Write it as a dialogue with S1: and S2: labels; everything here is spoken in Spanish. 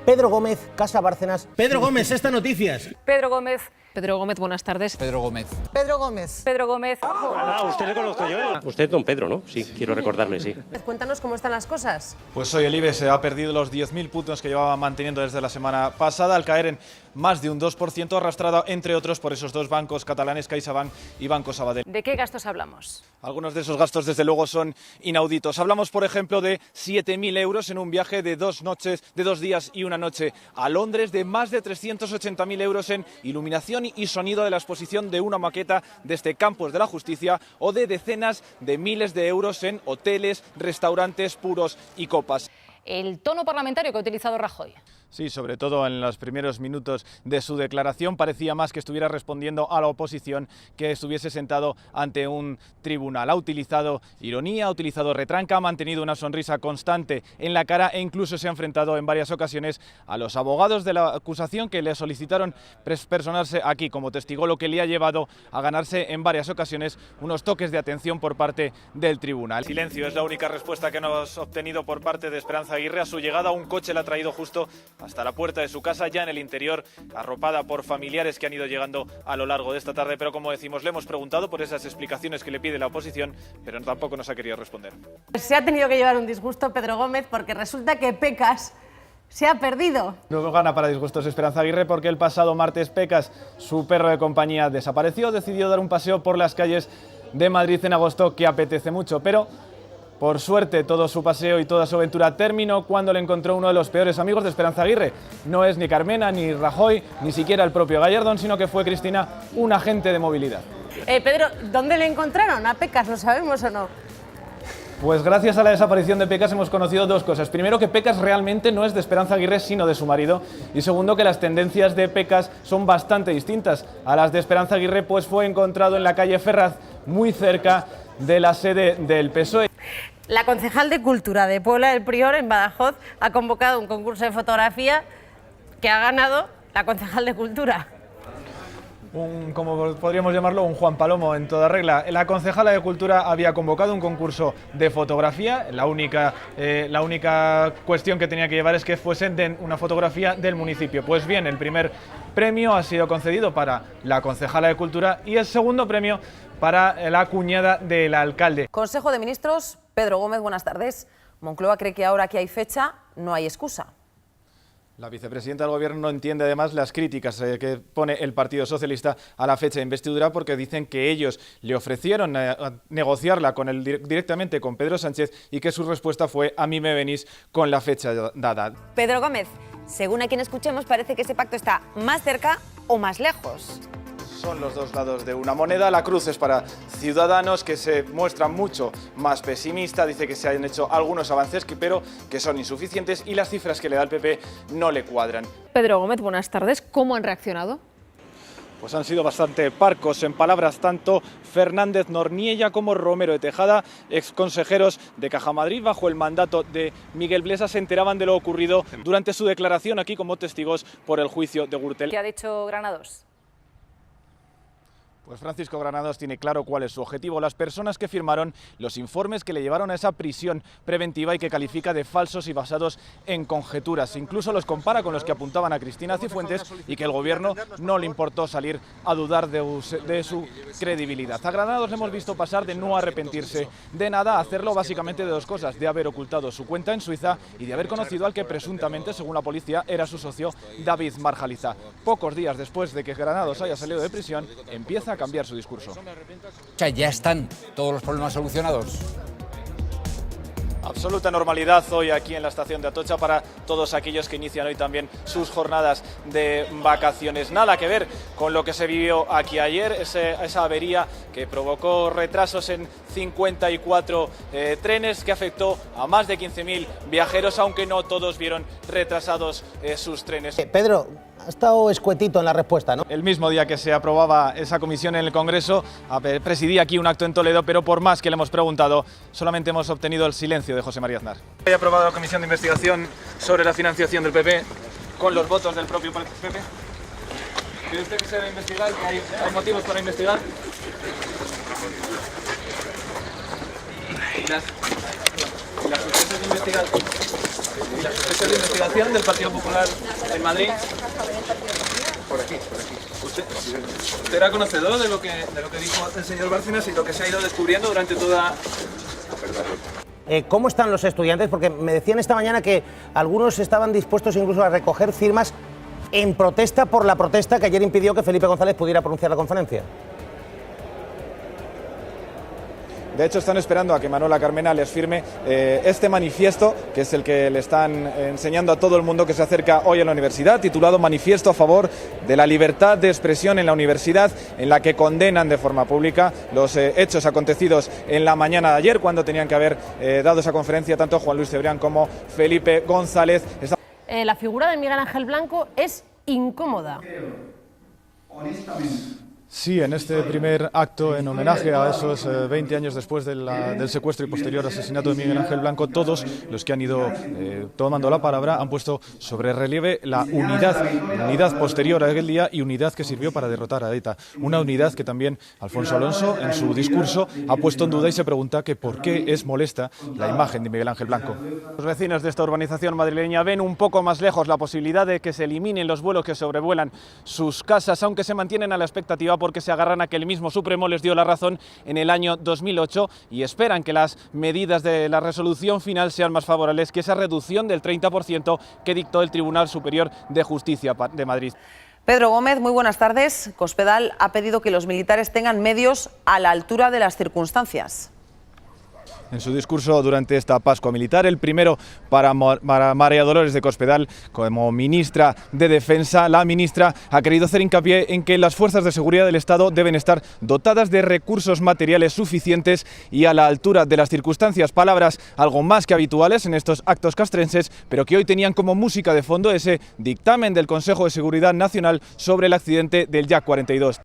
S1: Pedro Gómez, Casa Bárcenas.
S2: Pedro Gómez, estas noticias.
S3: Pedro Gómez.
S4: Pedro Gómez, buenas tardes.
S5: Pedro Gómez.
S3: Pedro Gómez. Pedro Gómez.
S6: Usted le conozco yo. Usted es don Pedro, ¿no? Sí, quiero recordarle, sí.
S3: Cuéntanos cómo están las cosas.
S7: Pues hoy el IBEX ha perdido los 10.000 puntos que llevaba manteniendo desde la semana pasada, al caer en más de un 2%, arrastrado entre otros por esos dos bancos catalanes, CaixaBank y Banco Sabadell.
S3: ¿De qué gastos hablamos?
S7: Algunos de esos gastos, desde luego, son inauditos. Hablamos, por ejemplo, de 7.000 euros en un viaje de 2 días y una noche a Londres, de más de 380.000 euros en iluminación y sonido de la exposición de una maqueta de este Campos de la Justicia, o de decenas de miles de euros en hoteles, restaurantes, puros y copas.
S3: El tono parlamentario que ha utilizado Rajoy.
S7: Sí, sobre todo en los primeros minutos de su declaración parecía más que estuviera respondiendo a la oposición que estuviese sentado ante un tribunal. Ha utilizado ironía, ha utilizado retranca, ha mantenido una sonrisa constante en la cara e incluso se ha enfrentado en varias ocasiones a los abogados de la acusación que le solicitaron personarse aquí como testigo, lo que le ha llevado a ganarse en varias ocasiones unos toques de atención por parte del tribunal. Silencio es la única respuesta que hemos obtenido por parte de Esperanza Aguirre. A su llegada, un coche la ha traído justo hasta la puerta de su casa, ya en el interior, arropada por familiares que han ido llegando a lo largo de esta tarde, pero como decimos, le hemos preguntado por esas explicaciones que le pide la oposición, pero tampoco nos ha querido responder.
S8: Se ha tenido que llevar un disgusto Pedro Gómez porque resulta que Pecas se ha perdido.
S7: No gana para disgustos Esperanza Aguirre porque el pasado martes Pecas, su perro de compañía, desapareció, decidió dar un paseo por las calles de Madrid en agosto, que apetece mucho, pero por suerte, todo su paseo y toda su aventura terminó cuando le encontró uno de los peores amigos de Esperanza Aguirre. No es ni Carmena, ni Rajoy, ni siquiera el propio Gallardón, sino que fue Cristina, un agente de movilidad.
S8: Pedro, ¿dónde le encontraron a Pecas? ¿Lo sabemos o no?
S7: Pues gracias a la desaparición de Pecas hemos conocido dos cosas. Primero, que Pecas realmente no es de Esperanza Aguirre, sino de su marido. Y segundo, que las tendencias de Pecas son bastante distintas a las de Esperanza Aguirre, pues fue encontrado en la calle Ferraz, muy cerca de la sede del PSOE.
S8: La concejal de Cultura de Puebla del Prior, en Badajoz, ha convocado un concurso de fotografía que ha ganado la concejal de Cultura.
S7: Como podríamos llamarlo, un Juan Palomo en toda regla. La concejala de Cultura había convocado un concurso de fotografía. La única cuestión que tenía que llevar es que fuesen una fotografía del municipio. Pues bien, el primer premio ha sido concedido para la concejala de Cultura y el segundo premio para la cuñada del alcalde.
S9: Consejo de Ministros, Pedro Gómez, buenas tardes. Moncloa cree que ahora que hay fecha no hay excusa.
S7: La vicepresidenta del Gobierno no entiende además las críticas que pone el Partido Socialista a la fecha de investidura, porque dicen que ellos le ofrecieron negociarla directamente con Pedro Sánchez y que su respuesta fue: a mí me venís con la fecha dada.
S9: Pedro Gómez, según a quien escuchemos, parece que ese pacto está más cerca o más lejos.
S7: Son los dos lados de una moneda. La cruz es para Ciudadanos, que se muestra mucho más pesimista. Dice que se han hecho algunos avances, pero que son insuficientes, y las cifras que le da el PP no le cuadran.
S4: Pedro Gómez, buenas tardes. ¿Cómo han reaccionado?
S7: Pues han sido bastante parcos en palabras tanto Fernández Norniella como Romero de Tejada, exconsejeros de Caja Madrid bajo el mandato de Miguel Blesa, se enteraban de lo ocurrido durante su declaración aquí como testigos por el juicio de Gürtel.
S3: ¿Qué ha dicho Granados?
S7: Pues Francisco Granados tiene claro cuál es su objetivo: las personas que firmaron los informes que le llevaron a esa prisión preventiva y que califica de falsos y basados en conjeturas. Incluso los compara con los que apuntaban a Cristina Cifuentes y que el Gobierno no le importó salir a dudar de su credibilidad. A Granados le hemos visto pasar de no arrepentirse de nada a hacerlo básicamente de dos cosas: de haber ocultado su cuenta en Suiza y de haber conocido al que presuntamente, según la policía, era su socio David Marjaliza. Pocos días después de que Granados haya salido de prisión, empieza a cambiar su discurso.
S5: O sea, ya están todos los problemas solucionados.
S7: Absoluta normalidad hoy aquí en la estación de Atocha para todos aquellos que inician hoy también sus jornadas de vacaciones. Nada que ver con lo que se vivió aquí ayer, esa avería que provocó retrasos en 54 trenes, que afectó a más de 15.000 viajeros, aunque no todos vieron retrasados sus trenes.
S1: Pedro, ha estado escuetito en la respuesta, ¿no?
S7: El mismo día que se aprobaba esa comisión en el Congreso, presidí aquí un acto en Toledo, pero por más que le hemos preguntado, solamente hemos obtenido el silencio de José María Aznar. He aprobado la comisión de investigación sobre la financiación del PP con los votos del propio PP. ¿Cree usted que se debe investigar? ¿Que hay motivos para investigar? Las sustancias de investigación.
S2: ¿Y la sospecha de investigación del Partido Popular en Madrid? Por aquí. ¿Usted era conocedor de lo que dijo el señor Bárcenas y lo que se ha ido descubriendo durante toda...
S1: ¿Cómo están los estudiantes? Porque me decían esta mañana que algunos estaban dispuestos incluso a recoger firmas en protesta por la protesta que ayer impidió que Felipe González pudiera pronunciar la conferencia.
S7: De hecho, están esperando a que Manuela Carmena les firme este manifiesto, que es el que le están enseñando a todo el mundo que se acerca hoy a la universidad, titulado Manifiesto a favor de la libertad de expresión en la universidad, en la que condenan de forma pública los hechos acontecidos en la mañana de ayer, cuando tenían que haber dado esa conferencia tanto Juan Luis Cebrián como Felipe González.
S8: La figura de Miguel Ángel Blanco es incómoda.
S7: Sí, en este primer acto en homenaje a esos 20 años después del secuestro y posterior asesinato de Miguel Ángel Blanco, todos los que han ido tomando la palabra han puesto sobre relieve la unidad posterior a aquel día y unidad que sirvió para derrotar a ETA. Una unidad que también Alfonso Alonso en su discurso ha puesto en duda y se pregunta que por qué es molesta la imagen de Miguel Ángel Blanco. Los vecinos de esta urbanización madrileña ven un poco más lejos la posibilidad de que se eliminen los vuelos que sobrevuelan sus casas, aunque se mantienen a la expectativa porque se agarran a que el mismo Supremo les dio la razón en el año 2008 y esperan que las medidas de la resolución final sean más favorables que esa reducción del 30% que dictó el Tribunal Superior de Justicia de Madrid.
S9: Pedro Gómez, muy buenas tardes. Cospedal ha pedido que los militares tengan medios a la altura de las circunstancias.
S7: En su discurso durante esta Pascua Militar, el primero para María Dolores de Cospedal, como ministra de Defensa, la ministra ha querido hacer hincapié en que las fuerzas de seguridad del Estado deben estar dotadas de recursos materiales suficientes y a la altura de las circunstancias. Palabras algo más que habituales en estos actos castrenses, pero que hoy tenían como música de fondo ese dictamen del Consejo de Seguridad Nacional sobre el accidente del Jak 42.